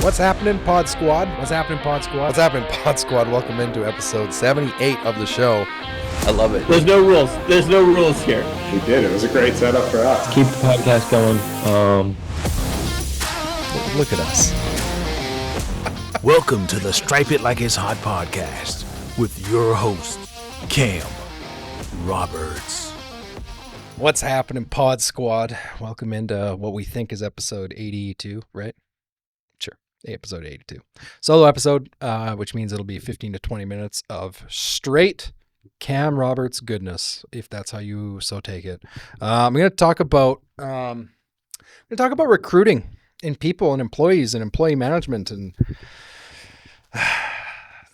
What's happening, Pod Squad? What's happening, Pod Squad? What's happening, Pod Squad? Welcome into episode 78 of the show. I love it. There's no rules. There's no rules here. We did. It was a great setup for us. Keep the podcast going. Look at us. Welcome to the Stripe It Like It's Hot podcast with your host, Cam Roberts. What's happening, Pod Squad? Welcome into what we think is episode 82, right? Sure, episode 82. Solo episode, which means it'll be 15 to 20 minutes of straight Cam Roberts goodness, if that's how you so take it. I'm going to talk about recruiting and people and employees and employee management and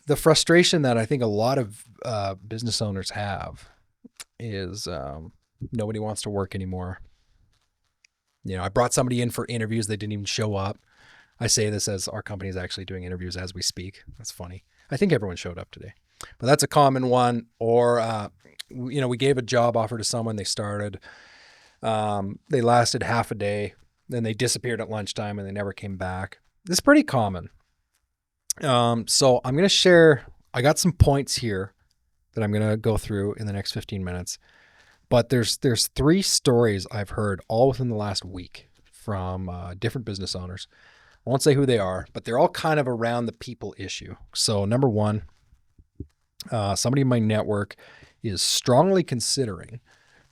the frustration that I think a lot of business owners have is nobody wants to work anymore. You know, I brought somebody in for interviews. They didn't even show up. I say this as our company is actually doing interviews as we speak. That's funny. I think everyone showed up today, but that's a common one. Or, we gave a job offer to someone. They started, they lasted half a day, then they disappeared at lunchtime and they never came back. This is pretty common. So I'm going to share, I got some points here that I'm going to go through in the next 15 minutes, but there's three stories I've heard all within the last week from different business owners. I won't say who they are, but they're all kind of around the people issue. So number one, somebody in my network is strongly considering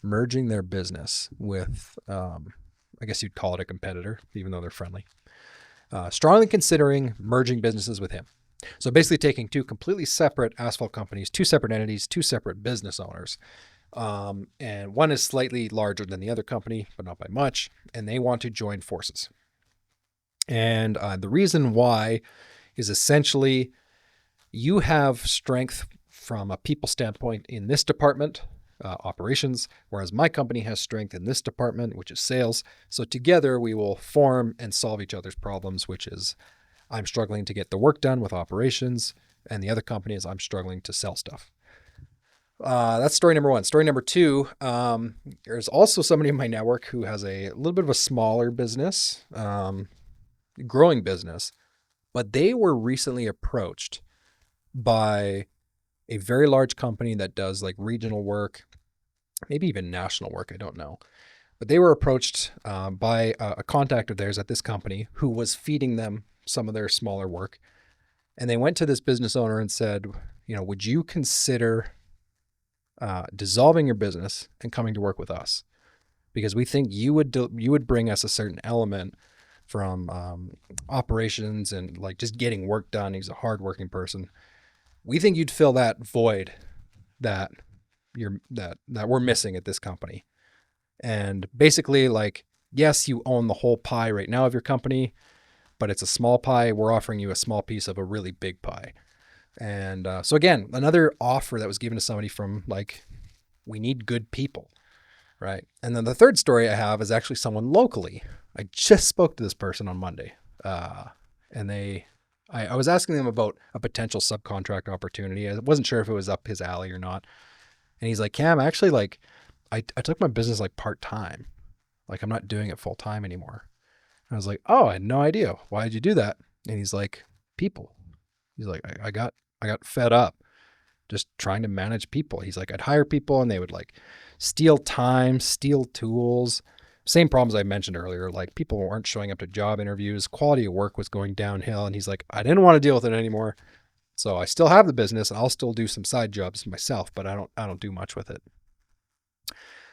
merging their business with, I guess you'd call it a competitor, even though they're friendly. Strongly considering merging businesses with him. So basically taking two completely separate asphalt companies, two separate entities, two separate business owners. And one is slightly larger than the other company, but not by much. And they want to join forces. And the reason why is essentially you have strength from a people standpoint in this department, operations, whereas my company has strength in this department, which is sales. So together we will form and solve each other's problems, which is I'm struggling to get the work done with operations, and the other company is I'm struggling to sell stuff. That's story number one. Story number two, there's also somebody in my network who has a little bit of a smaller business, growing business, but they were recently approached by a very large company that does like regional work, maybe even national work, I don't know. But they were approached by a contact of theirs at this company who was feeding them some of their smaller work. And they went to this business owner and said, would you consider dissolving your business and coming to work with us? Because we think you would bring us a certain element from operations and like just getting work done. He's a hardworking person. We think you'd fill that void that we're missing at this company. And basically, like, yes, you own the whole pie right now of your company, but it's a small pie. We're offering you a small piece of a really big pie. And so again, another offer that was given to somebody from like, we need good people, right? And then the third story I have is actually someone locally. I just spoke to this person on Monday, and I was asking them about a potential subcontract opportunity. I wasn't sure if it was up his alley or not. And he's like, Cam, actually, like, I took my business like part-time. Like, I'm not doing it full-time anymore. And I was like, oh, I had no idea. Why did you do that? And he's like, people. He's like, I got fed up just trying to manage people. He's like, I'd hire people and they would like steal time, steal tools. Same problems I mentioned earlier, like people weren't showing up to job interviews, quality of work was going downhill. And he's like, I didn't want to deal with it anymore. So I still have the business and I'll still do some side jobs myself, but I don't do much with it.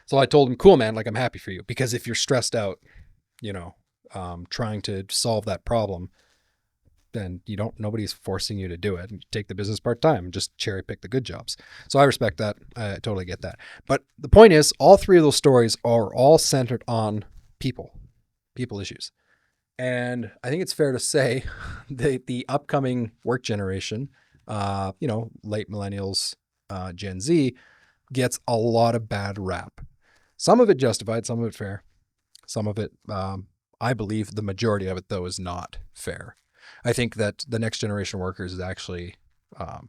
So I told him, cool, man, like I'm happy for you, because if you're stressed out, trying to solve that problem, then nobody's forcing you to do it. You take the business part-time, just cherry pick the good jobs. So I respect that. I totally get that. But the point is, all three of those stories are all centered on people issues. And I think it's fair to say the upcoming work generation, late millennials, Gen Z, gets a lot of bad rap. Some of it justified, some of it fair. Some of it, I believe the majority of it, though, is not fair. I think that the next generation of workers is actually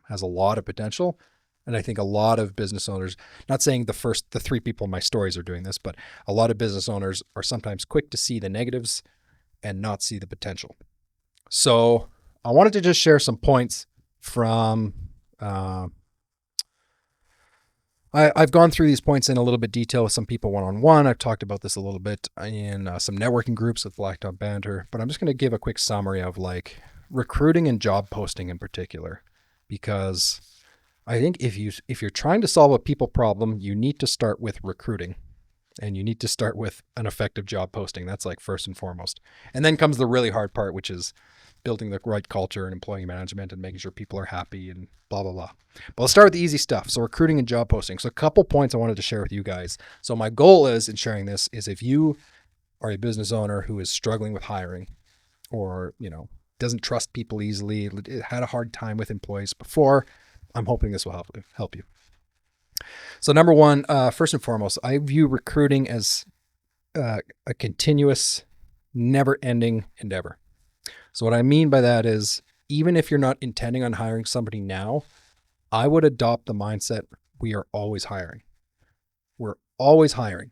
has a lot of potential. And I think a lot of business owners, not saying the three people in my stories are doing this, but a lot of business owners are sometimes quick to see the negatives and not see the potential. So I wanted to just share some points from, I've gone through these points in a little bit detail with some people one-on-one. I've talked about this a little bit in some networking groups with Blacktop Banter, but I'm just going to give a quick summary of like recruiting and job posting in particular, because I think if you're trying to solve a people problem, you need to start with recruiting, and you need to start with an effective job posting. That's like first and foremost. And then comes the really hard part, which is building the right culture and employee management and making sure people are happy and blah, blah, blah. But let's start with the easy stuff. So recruiting and job posting. So a couple points I wanted to share with you guys. So my goal is in sharing this is if you are a business owner who is struggling with hiring or, doesn't trust people easily, had a hard time with employees before, I'm hoping this will help you. So number one, first and foremost, I view recruiting as a continuous, never-ending endeavor. So what I mean by that is, even if you're not intending on hiring somebody now, I would adopt the mindset, we are always hiring. We're always hiring,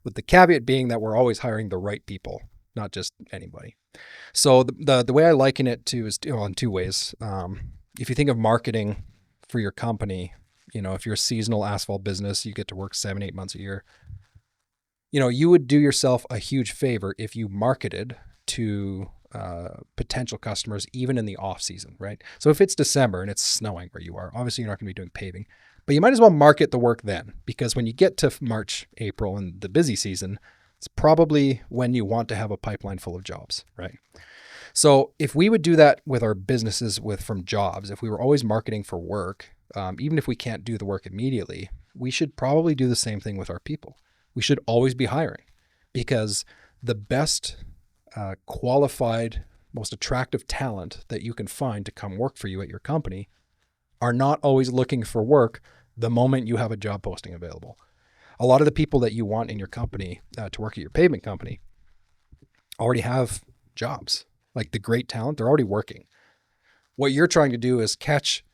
with the caveat being that we're always hiring the right people, not just anybody. So the way I liken it to is in two ways. If you think of marketing for your company, if you're a seasonal asphalt business, you get to work 7-8 months a year. You would do yourself a huge favor if you marketed to potential customers even in the off season, right? So if it's December and it's snowing where you are, obviously you're not going to be doing paving, but you might as well market the work then, because when you get to March, April, and the busy season, it's probably when you want to have a pipeline full of jobs, right? So if we would do that with our businesses from jobs, if we were always marketing for work, even if we can't do the work immediately, we should probably do the same thing with our people. We should always be hiring, because the best qualified, most attractive talent that you can find to come work for you at your company are not always looking for work the moment you have a job posting available. A lot of the people that you want in your company to work at your pavement company already have jobs. Like the great talent, they're already working. What you're trying to do is catch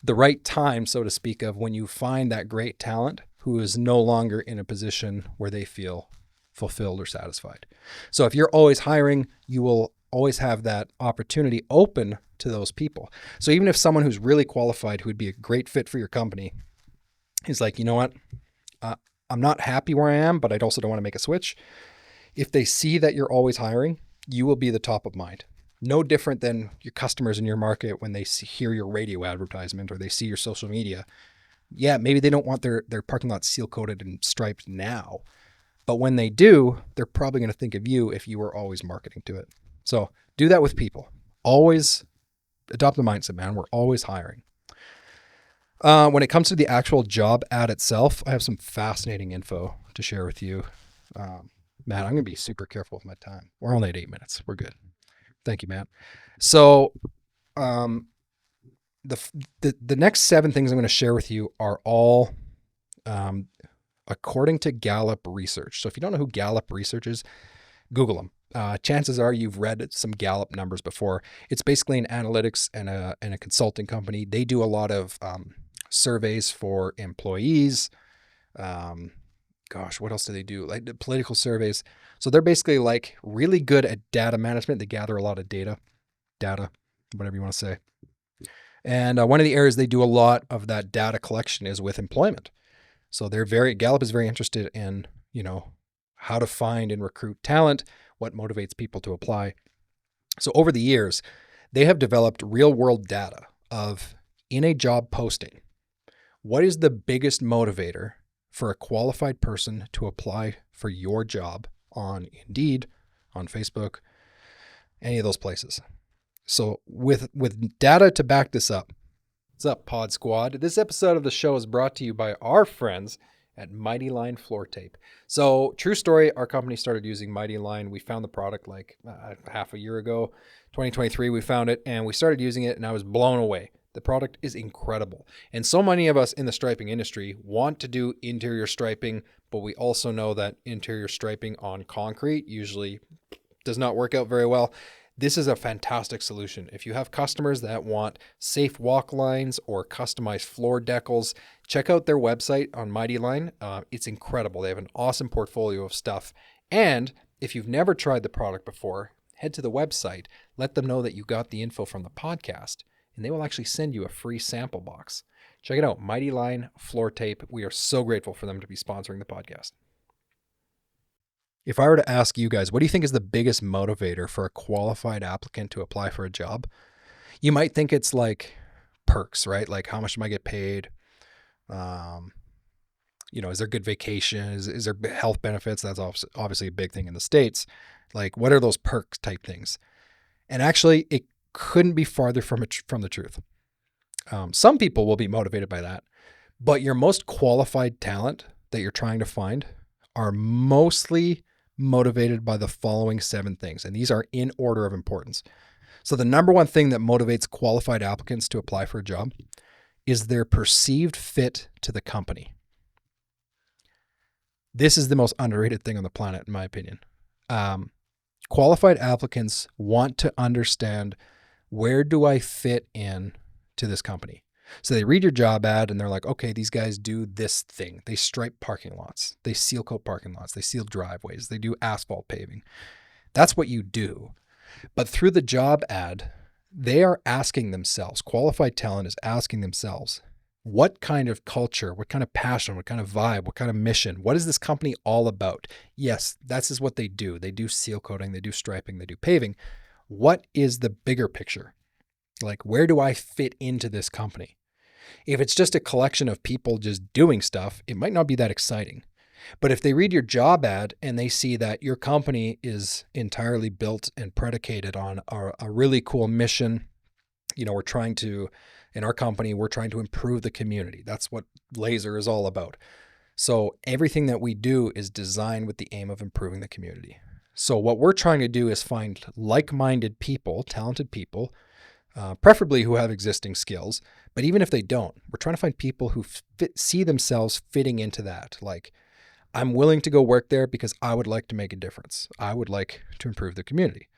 the right time, so to speak, of when you find that great talent who is no longer in a position where they feel fulfilled or satisfied. So if you're always hiring, you will always have that opportunity open to those people. So even if someone who's really qualified, who would be a great fit for your company, is like, you know what, I'm not happy where I am, but I also don't want to make a switch. If they see that you're always hiring, you will be the top of mind. No different than your customers in your market when they hear your radio advertisement or they see your social media. Yeah, maybe they don't want their parking lot seal coated and striped now, but when they do, they're probably going to think of you if you were always marketing to it. So do that with people. Always adopt the mindset, man. We're always hiring. When it comes to the actual job ad itself, I have some fascinating info to share with you. Matt, I'm going to be super careful with my time. We're only at 8 minutes. We're good. Thank you, Matt. So the next 7 things I'm going to share with you are all according to Gallup research. So if you don't know who Gallup research is, Google them. Chances are you've read some Gallup numbers before. It's basically an analytics and a consulting company. They do a lot of surveys for employees. What else do they do? Like the political surveys. So they're basically like really good at data management. They gather a lot of data, whatever you want to say. And one of the areas they do a lot of that data collection is with employment. So Gallup is very interested in, how to find and recruit talent, what motivates people to apply. So over the years, they have developed real world data of, in a job posting, what is the biggest motivator for a qualified person to apply for your job on Indeed, on Facebook, any of those places. So with data to back this up, what's up, Pod Squad? This episode of the show is brought to you by our friends at Mighty Line Floor Tape. So true story, our company started using Mighty Line. We found the product like half a year ago, 2023, we found it and we started using it and I was blown away. The product is incredible. And so many of us in the striping industry want to do interior striping, but we also know that interior striping on concrete usually does not work out very well. This is a fantastic solution. If you have customers that want safe walk lines or customized floor decals, check out their website on Mighty Line. It's incredible. They have an awesome portfolio of stuff. And if you've never tried the product before, head to the website, let them know that you got the info from the podcast, and they will actually send you a free sample box. Check it out, Mighty Line Floor Tape. We are so grateful for them to be sponsoring the podcast. If I were to ask you guys, what do you think is the biggest motivator for a qualified applicant to apply for a job? You might think it's like perks, right? Like how much am I get paid? Is there good vacation? Is there health benefits? That's obviously a big thing in the States. Like what are those perks type things? And actually it couldn't be farther from the truth. Some people will be motivated by that, but your most qualified talent that you're trying to find are mostly motivated by the following 7 things. And these are in order of importance. So the number one thing that motivates qualified applicants to apply for a job is their perceived fit to the company. This is the most underrated thing on the planet, in my opinion. Qualified applicants want to understand, where do I fit in to this company? So they read your job ad and they're like, okay, these guys do this thing. They stripe parking lots. They seal coat parking lots. They seal driveways. They do asphalt paving. That's what you do. But through the job ad, they are asking themselves, qualified talent is asking themselves, what kind of culture, what kind of passion, what kind of vibe, what kind of mission, what is this company all about? Yes, that's is what they do. They do seal coating, they do striping, they do paving. What is the bigger picture? Like, where do I fit into this company? If it's just a collection of people just doing stuff, it might not be that exciting. But if they read your job ad and they see that your company is entirely built and predicated on a really cool mission, in our company, we're trying to improve the community. That's what Laser is all about. So everything that we do is designed with the aim of improving the community. So what we're trying to do is find like-minded people, talented people, preferably who have existing skills. But even if they don't, we're trying to find people who see themselves fitting into that. Like, I'm willing to go work there because I would like to make a difference. I would like to improve the community.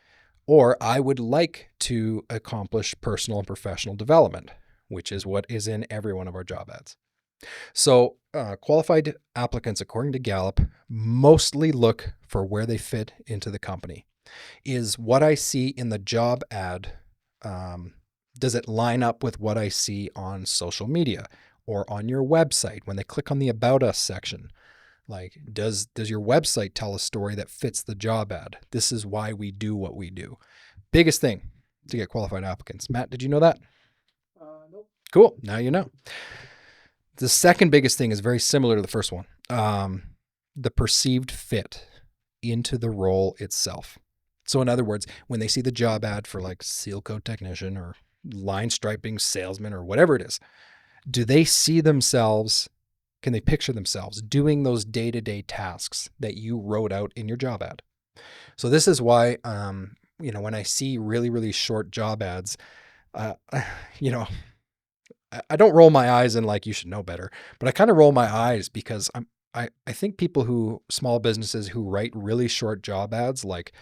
Or I would like to accomplish personal and professional development, which is what is in every one of our job ads. So qualified applicants, according to Gallup, mostly look for where they fit into the company. Is what I see in the job ad, does it line up with what I see on social media or on your website when they click on the About Us section? Like, does your website tell a story that fits the job ad? This is why we do what we do. Biggest thing to get qualified applicants. Matt, did you know that? Nope. Cool. Now you know. The second biggest thing is very similar to the first one. The perceived fit into the role itself. So in other words, when they see the job ad for like seal coat technician or line striping salesman or whatever it is, do they see themselves, can they picture themselves doing those day-to-day tasks that you wrote out in your job ad? So this is why, when I see really, really short job ads, I don't roll my eyes and like, you should know better, but I kind of roll my eyes because I think small businesses who write really short job ads, like,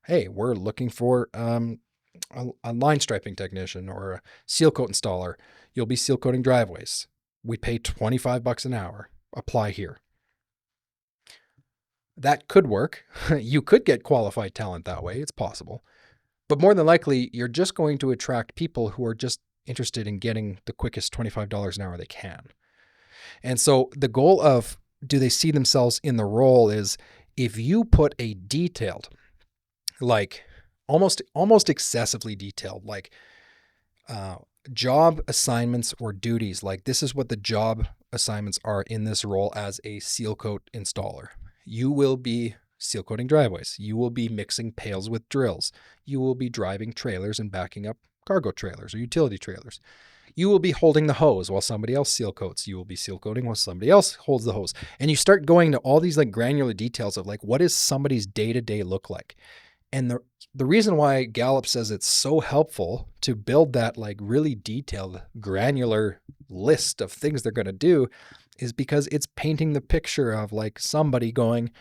hey, we're looking for a line striping technician or a seal coat installer. You'll be seal coating driveways. We pay $25 an hour. Apply here. That could work. You could get qualified talent that way. It's possible. But more than likely, you're just going to attract people who are just interested in getting the quickest $25 an hour they can. And so the goal of, do they see themselves in the role, is if you put a detailed, like almost excessively detailed, like job assignments or duties, like this is what the job assignments are in this role as a seal coat installer. You will be seal coating driveways. You will be mixing pails with drills. You will be driving trailers and backing up cargo trailers or utility trailers. You will be holding the hose while somebody else seal coats. You will be seal coating while somebody else holds the hose. And you start going to all these like granular details of like, what does somebody's day-to-day look like? And the reason why Gallup says it's so helpful to build that like really detailed, granular list of things they're going to do is because it's painting the picture of like somebody going,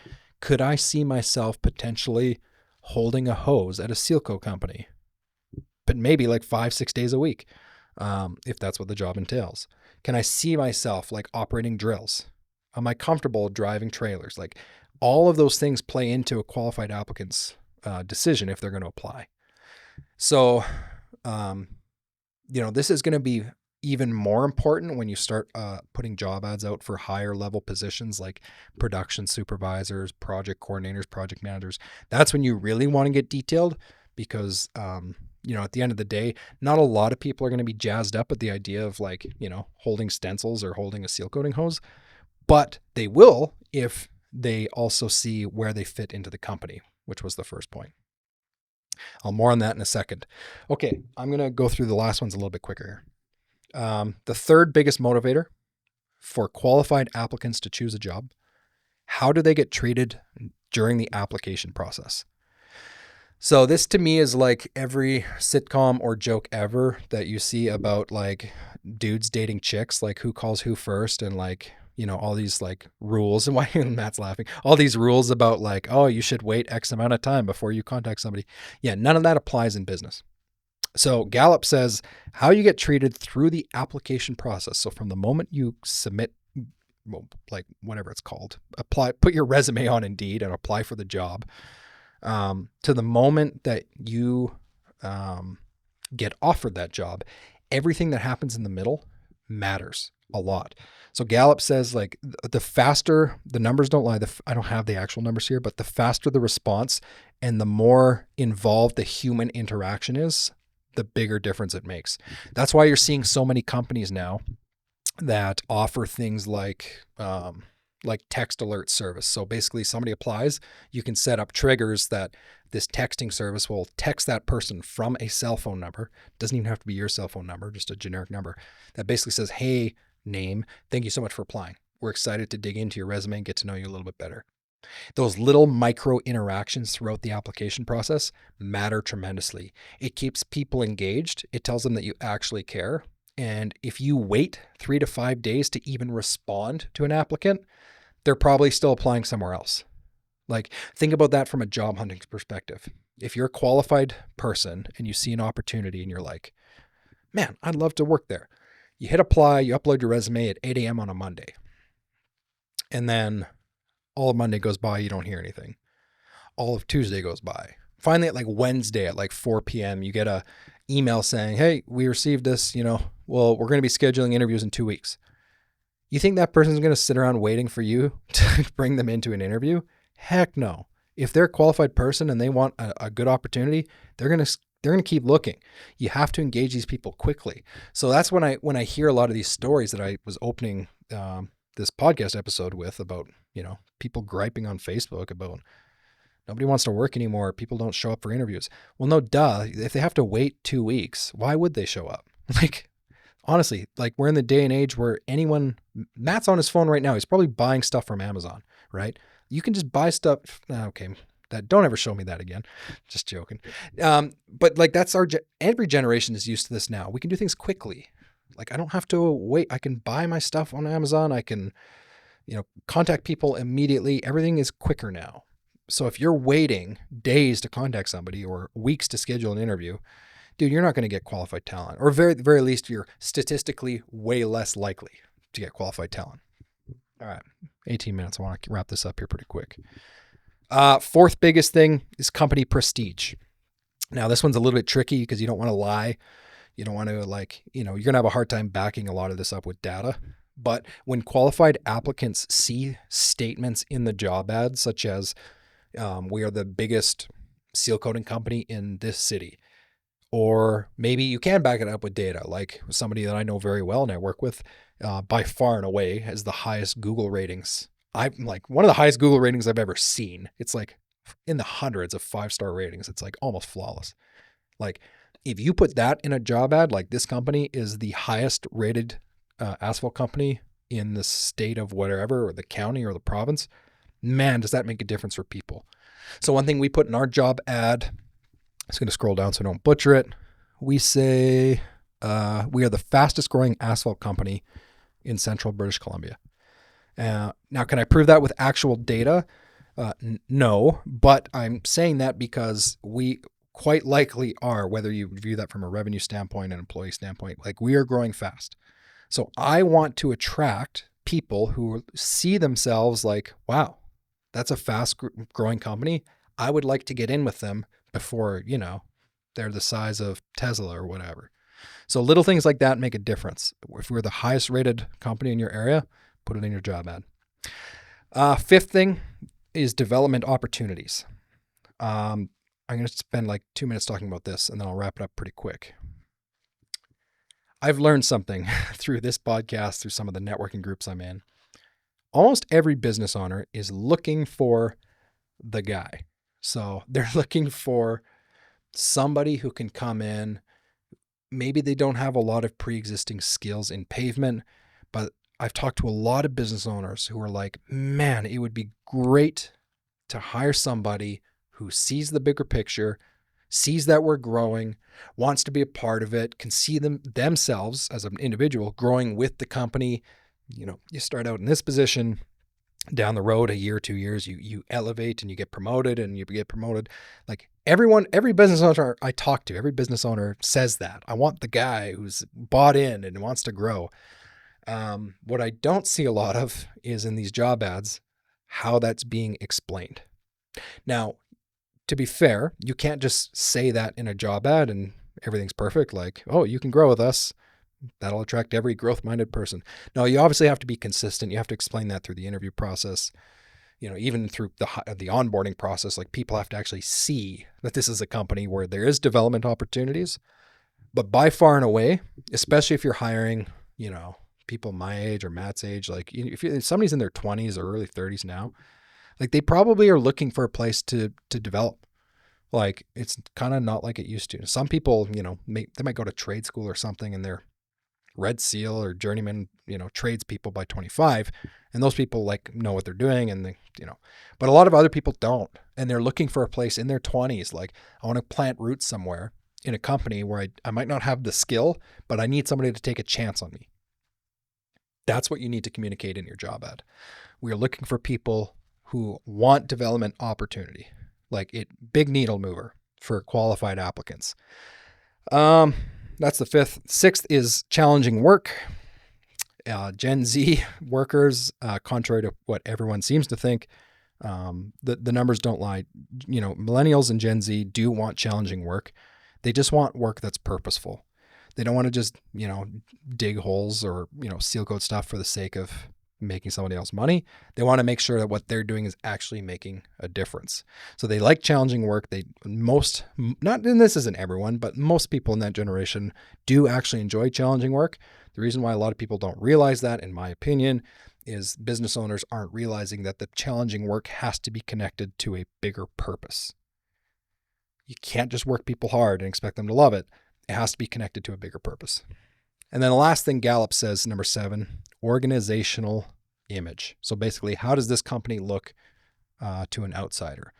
could I see myself potentially holding a hose at a seal coat company? But maybe like 5-6 days a week, if that's what the job entails. Can I see myself like operating drills? Am I comfortable driving trailers? Like all of those things play into a qualified applicant's decision if they're going to apply. So, this is going to be even more important when you start putting job ads out for higher level positions like production supervisors, project coordinators, project managers. That's when you really want to get detailed because, at the end of the day, not a lot of people are going to be jazzed up at the idea of holding stencils or holding a seal coating hose, but they will if they also see where they fit into the company, which was the first point. I'll more on that in a second. Okay, I'm going to go through the last ones a little bit quicker here. The third biggest motivator for qualified applicants to choose a job: how do they get treated during the application process? So this to me is like every sitcom or joke ever that you see about like dudes dating chicks, like who calls who first, and all these like rules. And why Matt's laughing, all these rules about like, oh, you should wait X amount of time before you contact somebody. Yeah, none of that applies in business. So Gallup says how you get treated through the application process. So from the moment you submit, like whatever it's called, put your resume on Indeed and apply for the job, to the moment that you get offered that job, everything that happens in the middle matters a lot. So Gallup says like the faster, the numbers don't lie, I don't have the actual numbers here, but the faster the response and the more involved the human interaction is, the bigger difference it makes. That's why you're seeing so many companies now that offer things like text alert service. So basically somebody applies, you can set up triggers that this texting service will text that person from a cell phone number. Doesn't even have to be your cell phone number, just a generic number that basically says, hey, name, thank you so much for applying. We're excited to dig into your resume and get to know you a little bit better. Those little micro interactions throughout the application process matter tremendously. It keeps people engaged. It tells them that you actually care. And if you wait 3 to 5 days to even respond to an applicant, they're probably still applying somewhere else. Like, think about that from a job hunting perspective. If you're a qualified person and you see an opportunity and you're like, man, I'd love to work there. You hit apply, you upload your resume at 8 a.m. on a Monday. And then all of Monday goes by, you don't hear anything. All of Tuesday goes by. Finally, at like Wednesday at like 4 p.m., you get a email saying, hey, we received this, we're going to be scheduling interviews in 2 weeks. You think that person's going to sit around waiting for you to bring them into an interview? Heck no. If they're a qualified person and they want a good opportunity, they're going to keep looking. You have to engage these people quickly. So that's when I hear a lot of these stories that I was opening this podcast episode with about, people griping on Facebook about nobody wants to work anymore. People don't show up for interviews. Well, no, duh. If they have to wait 2 weeks, why would they show up? Like, honestly, like we're in the day and age where Matt's on his phone right now. He's probably buying stuff from Amazon, right? You can just buy stuff. Okay. Don't ever show me that again. Just joking. But like that's every generation is used to this now. We can do things quickly. Like I don't have to wait. I can buy my stuff on Amazon. I can, contact people immediately. Everything is quicker now. So if you're waiting days to contact somebody or weeks to schedule an interview, dude, you're not going to get qualified talent, or very, very least you're statistically way less likely to get qualified talent. All right. 18 minutes. I want to wrap this up here pretty quick. Fourth biggest thing is company prestige. Now this one's a little bit tricky because you don't want to lie. You don't want to you're going to have a hard time backing a lot of this up with data. But when qualified applicants see statements in the job ads, such as we are the biggest seal coating company in this city, or maybe you can back it up with data, like somebody that I know very well and I work with, by far and away has the highest Google ratings. I'm like one of the highest Google ratings I've ever seen. It's like in the hundreds of 5-star ratings. It's like almost flawless. Like if you put that in a job ad, like this company is the highest rated asphalt company in the state of whatever, or the county or the province, man, does that make a difference for people. So one thing we put in our job ad, I'm just going to scroll down so I don't butcher it. We say we are the fastest growing asphalt company in central British Columbia. Now, can I prove that with actual data? No, but I'm saying that because we quite likely are, whether you view that from a revenue standpoint and employee standpoint, like we are growing fast. So I want to attract people who see themselves like, wow, that's a fast growing company. I would like to get in with them before, they're the size of Tesla or whatever. So little things like that make a difference. If we're the highest rated company in your area, put it in your job ad. Fifth thing is development opportunities. I'm going to spend like 2 minutes talking about this and then I'll wrap it up pretty quick. I've learned something through this podcast, through some of the networking groups I'm in. Almost every business owner is looking for the guy. So they're looking for somebody who can come in. Maybe they don't have a lot of pre-existing skills in pavement, but I've talked to a lot of business owners who are like, man, it would be great to hire somebody who sees the bigger picture, sees that we're growing, wants to be a part of it, can see themselves as an individual growing with the company. You start out in this position, down the road, a year, 2 years, you elevate and you get promoted and you get promoted. Like every business owner I talk to, every business owner says that. I want the guy who's bought in and wants to grow. What I don't see a lot of is in these job ads, how that's being explained. Now, to be fair, you can't just say that in a job ad and everything's perfect. Like, oh, you can grow with us. That'll attract every growth-minded person. No, you obviously have to be consistent. You have to explain that through the interview process. Even through the onboarding process, like people have to actually see that this is a company where there is development opportunities. But by far and away, especially if you're hiring, people my age or Matt's age, like if somebody's in their 20s or early 30s now, like they probably are looking for a place to develop. Like it's kind of not like it used to. Some people, they might go to trade school or something and they're Red Seal or journeyman, tradespeople by 25. And those people like know what they're doing and they, but a lot of other people don't. And they're looking for a place in their 20s. Like I want to plant roots somewhere in a company where I might not have the skill, but I need somebody to take a chance on me. That's what you need to communicate in your job ad. We're looking for people who want development opportunity, big needle mover for qualified applicants. That's the fifth. Sixth is challenging work. Gen Z workers, contrary to what everyone seems to think, the numbers don't lie. Millennials and Gen Z do want challenging work. They just want work that's purposeful. They don't want to just, dig holes or, seal coat stuff for the sake of making somebody else money. They want to make sure that what they're doing is actually making a difference. So they like challenging work. And this isn't everyone, but most people in that generation do actually enjoy challenging work. The reason why a lot of people don't realize that, in my opinion, is business owners aren't realizing that the challenging work has to be connected to a bigger purpose. You can't just work people hard and expect them to love it. It has to be connected to a bigger purpose. And then the last thing Gallup says, number 7, organizational image. So basically, how does this company look to an outsider?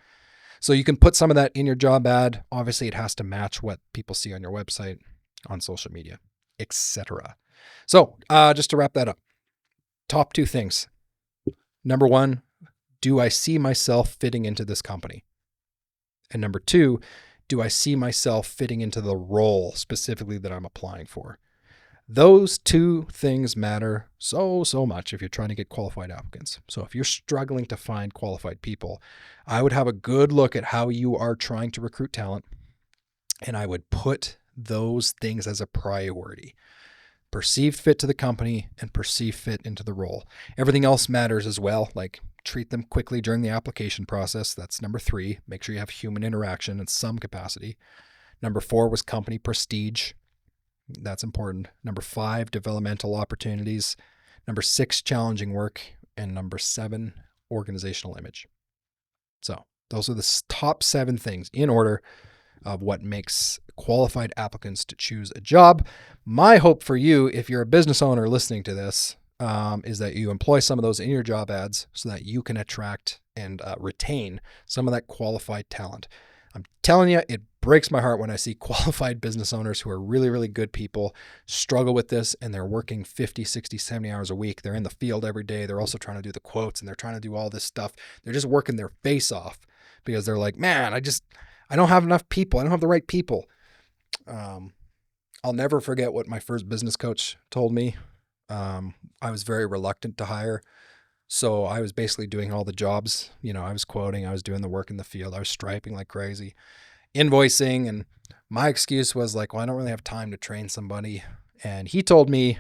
So you can put some of that in your job ad. Obviously, it has to match what people see on your website, on social media, etc. So just to wrap that up, top 2 things. Number 1, do I see myself fitting into this company? And number 2, do I see myself fitting into the role specifically that I'm applying for? Those 2 things matter so much if you're trying to get qualified applicants. So if you're struggling to find qualified people, I would have a good look at how you are trying to recruit talent, and I would put those things as a priority. Perceived fit to the company and perceived fit into the role. Everything else matters as well, like treat them quickly during the application process. That's number 3. Make sure you have human interaction in some capacity. Number 4 was company prestige. That's important. Number 5, developmental opportunities. Number 6, challenging work. And number 7, organizational image. So those are the top 7 things in order of what makes qualified applicants to choose a job. My hope for you, if you're a business owner listening to this, is that you employ some of those in your job ads so that you can attract and retain some of that qualified talent. I'm telling you, it breaks my heart when I see qualified business owners who are really, really good people struggle with this, and they're working 50, 60, 70 hours a week. They're in the field every day. They're also trying to do the quotes, and they're trying to do all this stuff. They're just working their face off because they're like, man, I don't have enough people. I don't have the right people. I'll never forget what my first business coach told me. I was very reluctant to hire So I was basically doing all the jobs. I was quoting, I was doing the work in the field, I was striping like crazy, invoicing. And my excuse was like, well, I don't really have time to train somebody. And he told me,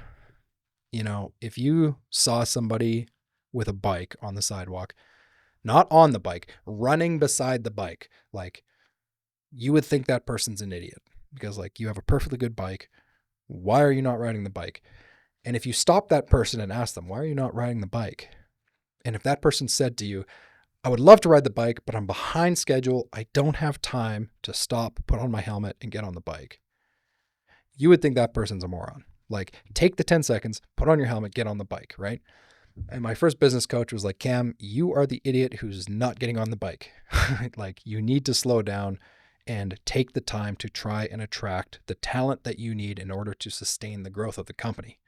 if you saw somebody with a bike on the sidewalk, not on the bike, running beside the bike, like you would think that person's an idiot because like you have a perfectly good bike. Why are you not riding the bike? And if you stop that person and ask them, why are you not riding the bike? And if that person said to you, I would love to ride the bike, but I'm behind schedule. I don't have time to stop, put on my helmet and get on the bike. You would think that person's a moron. Like take the 10 seconds, put on your helmet, get on the bike, right? And my first business coach was like, Cam, you are the idiot who's not getting on the bike. Like you need to slow down and take the time to try and attract the talent that you need in order to sustain the growth of the company.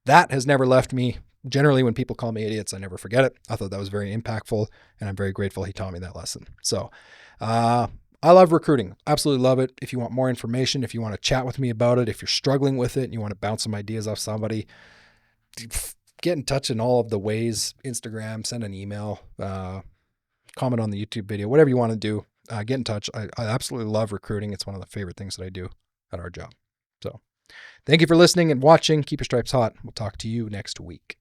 That has never left me. Generally, when people call me idiots, I never forget it. I thought that was very impactful, and I'm very grateful he taught me that lesson. So I love recruiting. Absolutely love it. If you want more information, if you want to chat with me about it, if you're struggling with it and you want to bounce some ideas off somebody, get in touch in all of the ways. Instagram, send an email, comment on the YouTube video, whatever you want to do. Get in touch. I absolutely love recruiting. It's one of the favorite things that I do at our job. So thank you for listening and watching. Keep your stripes hot. We'll talk to you next week.